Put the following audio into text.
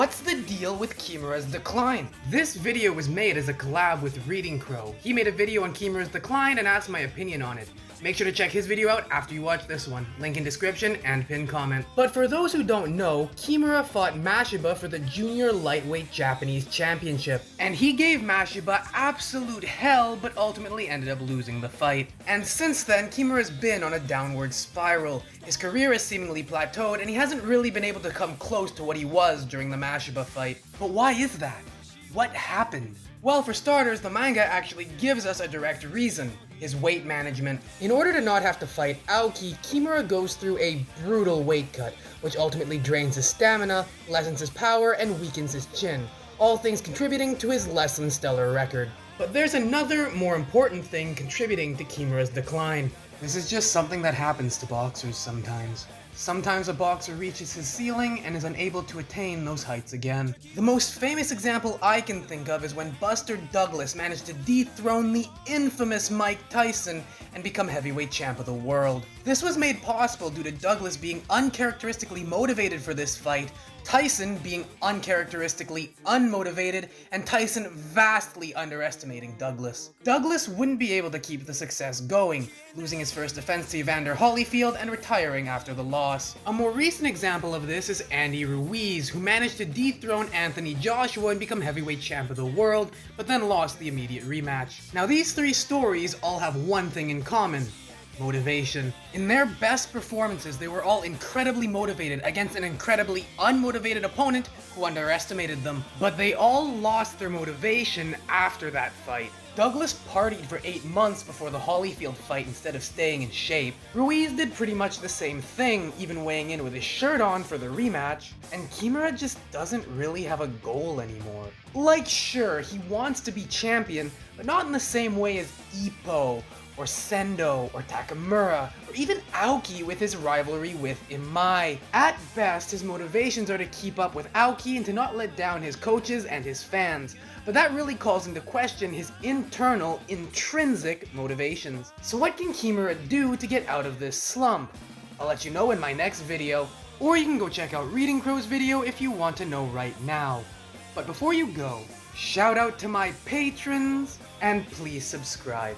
What's the deal with Kimura's decline? This video was made as a collab with Reading Crow. He made a video on Kimura's decline and asked my opinion on it. Make sure to check his video out after you watch this one. Link in description and pinned comment. But for those who don't know, Kimura fought Mashiba for the Junior Lightweight Japanese Championship. And he gave Mashiba absolute hell, but ultimately ended up losing the fight. And since then, Kimura's been on a downward spiral. His career has seemingly plateaued, and he hasn't really been able to come close to what he was during the Mashiba fight. But why is that? What happened? Well, for starters, the manga actually gives us a direct reason: his weight management. In order to not have to fight Aoki, Kimura goes through a brutal weight cut, which ultimately drains his stamina, lessens his power, and weakens his chin, all things contributing to his less than stellar record. But there's another, more important thing contributing to Kimura's decline. This is just something that happens to boxers sometimes. Sometimes a boxer reaches his ceiling and is unable to attain those heights again. The most famous example I can think of is when Buster Douglas managed to dethrone the infamous Mike Tyson and become heavyweight champ of the world. This was made possible due to Douglas being uncharacteristically motivated for this fight, Tyson being uncharacteristically unmotivated, and Tyson vastly underestimating Douglas. Douglas wouldn't be able to keep the success going, losing his first defense to Evander Holyfield and retiring after the loss. A more recent example of this is Andy Ruiz, who managed to dethrone Anthony Joshua and become heavyweight champ of the world, but then lost the immediate rematch. Now these three stories all have one thing in common: motivation. In their best performances, they were all incredibly motivated against an incredibly unmotivated opponent who underestimated them. But they all lost their motivation after that fight. Douglas partied for 8 months before the Holyfield fight instead of staying in shape. Ruiz did pretty much the same thing, even weighing in with his shirt on for the rematch. And Kimura just doesn't really have a goal anymore. Like, sure, he wants to be champion, but not in the same way as Ippo, or Sendo, or Takamura, or even Aoki with his rivalry with Imai. At best, his motivations are to keep up with Aoki and to not let down his coaches and his fans, but that really calls into question his internal, intrinsic motivations. So what can Kimura do to get out of this slump? I'll let you know in my next video, or you can go check out Reading Crow's video if you want to know right now. But before you go, shout out to my patrons, and please subscribe.